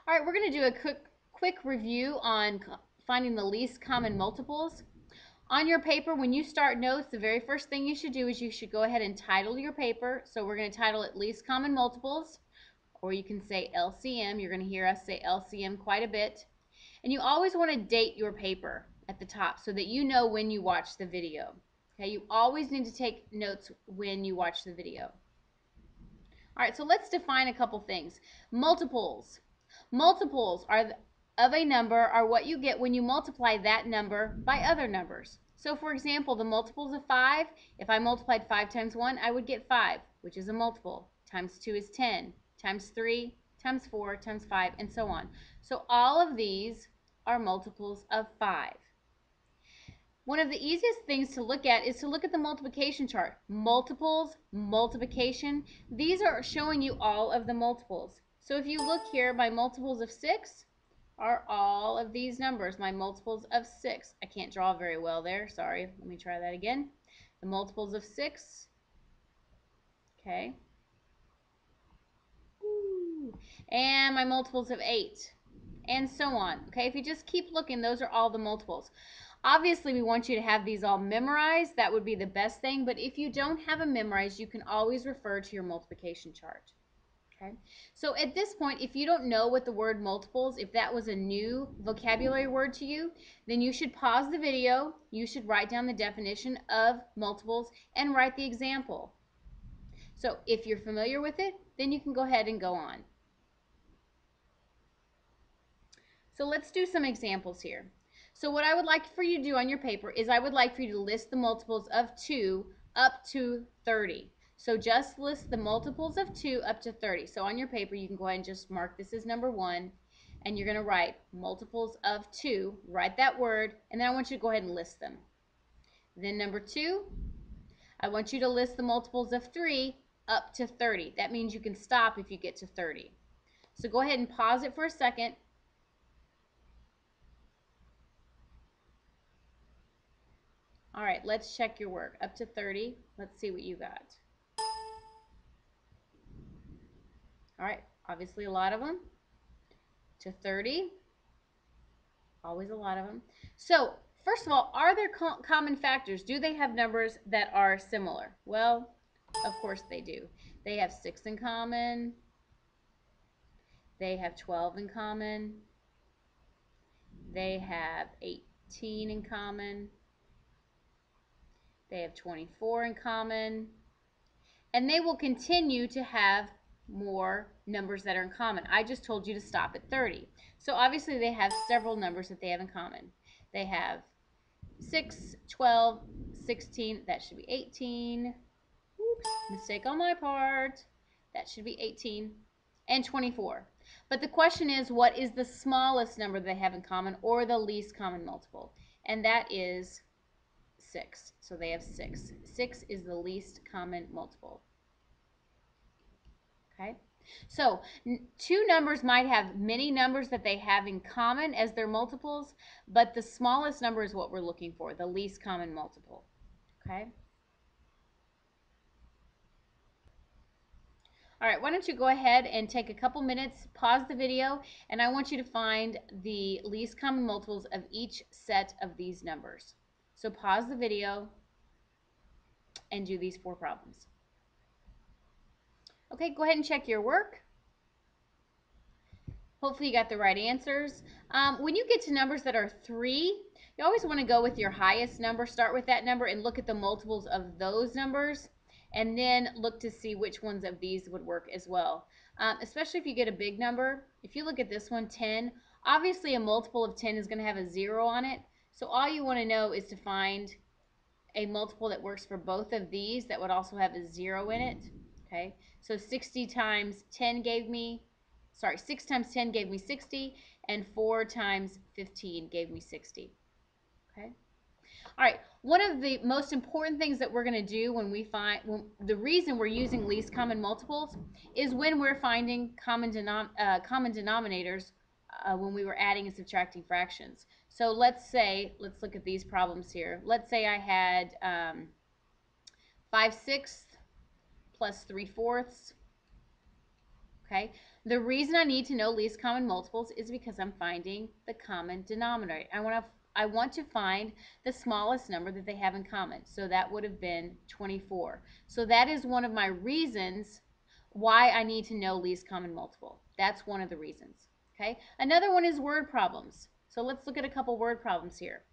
All right, we're going to do a quick review on finding the least common multiples. On your paper, when you start notes, the very first thing you should do is you should go ahead and title your paper. So we're going to title it Least Common Multiples, or you can say LCM. You're going to hear us say LCM quite a bit. And you always want to date your paper at the top so that you know when you watch the video. Okay, you always need to take notes when you watch the video. All right, so let's define a couple things. Multiples. Multiples of a number are what you get when you multiply that number by other numbers. So for example, the multiples of 5, if I multiplied 5 times 1, I would get 5, which is a multiple. Times 2 is 10, times 3, times 4, times 5, and so on. So all of these are multiples of 5. One of the easiest things to look at is to look at the multiplication chart. Multiples, multiplication, these are showing you all of the multiples. So if you look here, my multiples of 6 are all of these numbers, my multiples of 6. I can't draw very well there, sorry. Let me try that again. The multiples of 6, okay. And my multiples of 8, and so on. Okay, if you just keep looking, those are all the multiples. Obviously, we want you to have these all memorized. That would be the best thing. But if you don't have them memorized, you can always refer to your multiplication chart. Okay. So at this point, if you don't know what the word multiples, if that was a new vocabulary word to you, then you should pause the video. You should write down the definition of multiples and write the example. So if you're familiar with it, then you can go ahead and go on. So let's do some examples here. So what I would like for you to do on your paper is I would like for you to list the multiples of 2 up to 30. So just list the multiples of 2 up to 30. So on your paper, you can go ahead and just mark this as number 1. And you're going to write multiples of 2. Write that word. And then I want you to go ahead and list them. Then number 2, I want you to list the multiples of 3 up to 30. That means you can stop if you get to 30. So go ahead and pause it for a second. All right, let's check your work. Up to 30. Let's see what you got. All right, obviously a lot of them. To 30. Always a lot of them. So, first of all, are there common factors? Do they have numbers that are similar? Well, of course they do. They have 6 in common. They have 12 in common. They have 18 in common. They have 24 in common. And they will continue to have more numbers that are in common. I just told you to stop at 30. So obviously they have several numbers that they have in common. They have 6, 12, 16, that should be 18. Oops, mistake on my part. That should be 18, and 24. But the question is, what is the smallest number they have in common, or the least common multiple? And that is 6. So they have 6. 6 is the least common multiple. Okay, so two numbers might have many numbers that they have in common as their multiples, but the smallest number is what we're looking for, the least common multiple. Okay. All right, why don't you go ahead and take a couple minutes, pause the video, and I want you to find the least common multiples of each set of these numbers. So pause the video and do these 4 problems. Okay, go ahead and check your work. Hopefully you got the right answers. When you get to numbers that are 3, you always want to go with your highest number, start with that number, and look at the multiples of those numbers, and then look to see which ones of these would work as well. Especially if you get a big number. If you look at this one, 10, obviously a multiple of 10 is going to have a 0 on it. So all you want to know is to find a multiple that works for both of these that would also have a 0 in it. Okay, so 60 times 10 gave me, 6 times 10 gave me 60, and 4 times 15 gave me 60. Okay. All right, one of the most important things that we're going to do when we find, the reason we're using least common multiples is when we're finding common denominators when we were adding and subtracting fractions. So let's look at these problems here. Let's say I had 5/6 plus 3/4. Okay, The reason I need to know least common multiples is because I'm finding the common denominator. I want to find the smallest number that they have in common. So that would have been 24. So that is one of my reasons why I need to know least common multiple. That's one of the reasons. Okay. Another one is word problems. So let's look at a couple word problems here.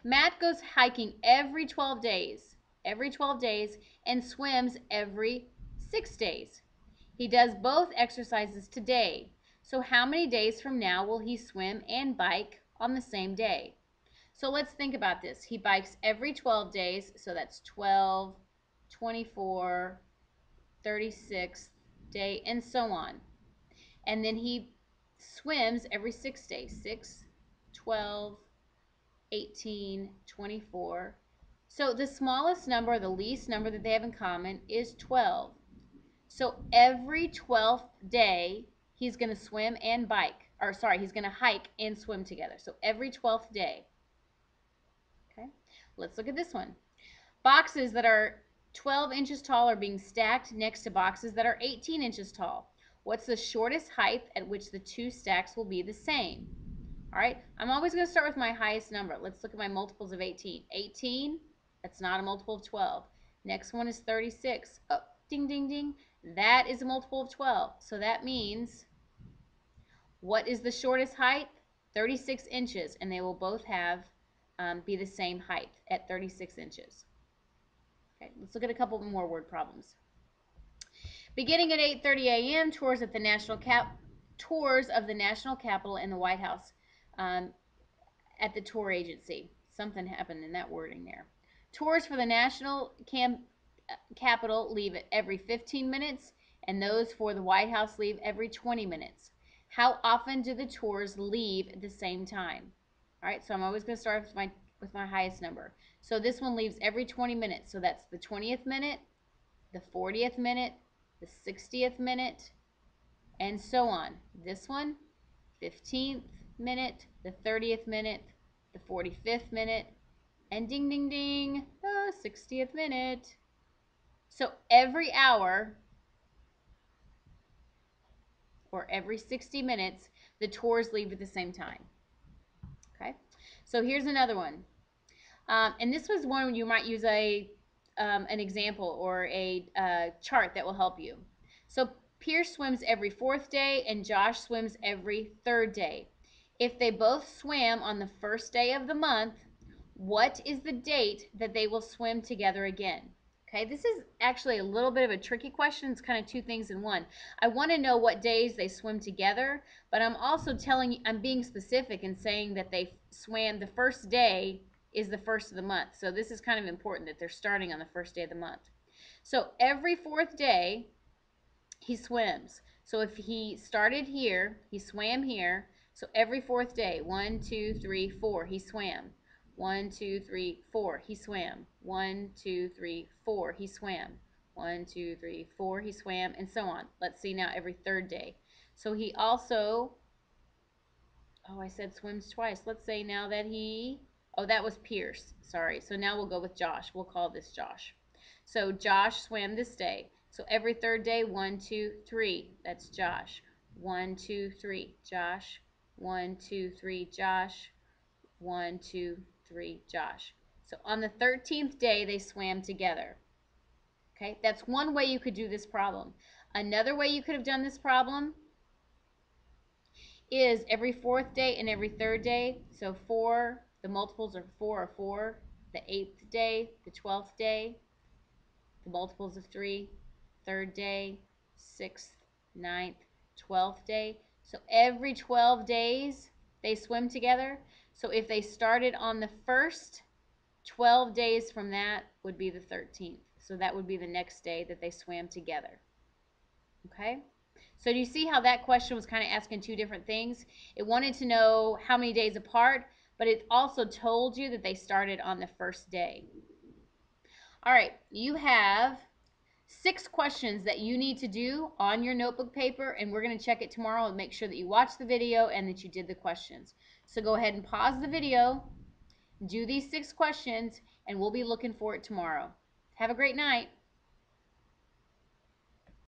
Matt goes hiking every 12 days, and swims every 6 days. He does both exercises today. So how many days from now will he swim and bike on the same day? So let's think about this. He bikes every 12 days, so that's 12, 24, 36 day, and so on. And then he swims every 6 days, 6, 12, 18, 24. So the smallest number, the least number that they have in common is 12. So every 12th day, he's going to swim and bike, or sorry, he's going to hike and swim together. So every 12th day. Okay, let's look at this one. Boxes that are 12 inches tall are being stacked next to boxes that are 18 inches tall. What's the shortest height at which the two stacks will be the same? All right, I'm always going to start with my highest number. Let's look at my multiples of 18. 18, that's not a multiple of 12. Next one is 36. Oh, ding, ding, ding. That is a multiple of 12. So that means, what is the shortest height? 36 inches, and they will both have be the same height at 36 inches. Okay, let's look at a couple more word problems. Beginning at 8:30 a.m., tours of the National Capitol and the White House. At the tour agency. Something happened in that wording there. Tours for the National Capitol leave every 15 minutes, and those for the White House leave every 20 minutes. How often do the tours leave at the same time? All right, so I'm always going to start with my highest number. So this one leaves every 20 minutes. So that's the 20th minute, the 40th minute, the 60th minute, and so on. This one, 15th minute, the 30th minute, the 45th minute, and ding, ding, ding, the 60th minute. So every hour or every 60 minutes, the tours leave at the same time. Okay, so here's another one. And this was one you might use an example or a chart that will help you. So Pierce swims every 4th day and Josh swims every 3rd day. If they both swam on the 1st day of the month, what is the date that they will swim together again? Okay, this is actually a little bit of a tricky question. It's kind of two things in one. I want to know what days they swim together, but I'm also telling you, I'm being specific and saying that they swam the 1st day is the 1st of the month. So this is kind of important that they're starting on the 1st day of the month. So every 4th day, he swims. So if he started here, he swam here. So every 4th day, 1, 2, 3, 4, he swam. 1, 2, 3, 4, he swam. 1, 2, 3, 4, he swam. 1, 2, 3, 4, he swam, and so on. Let's see now every 3rd day. So he also, oh, I said swims twice. Let's say now that oh, that was Pierce. Sorry. So now we'll go with Josh. We'll call this Josh. So Josh swam this day. So every 3rd day, 1, 2, 3. That's Josh. 1, 2, 3. Josh. 1, 2, 3. Josh. 1, 2, 3. Josh. So on the 13th day, they swam together. Okay, that's one way you could do this problem. Another way you could have done this problem is every 4th day and every 3rd day. So 4, the multiples of 4 are 4. The 8th day, the 12th day, the multiples of 3, 3rd day, 6th, 9th, 12th day. So every 12 days they swim together. So if they started on the 1st, 12 days from that would be the 13th. So that would be the next day that they swam together. Okay? So do you see how that question was kind of asking two different things? It wanted to know how many days apart, but it also told you that they started on the 1st day. All right, you have 6 questions that you need to do on your notebook paper, and we're going to check it tomorrow and make sure that you watch the video and that you did the questions. So go ahead and pause the video, do these 6 questions, and we'll be looking for it tomorrow. Have a great night.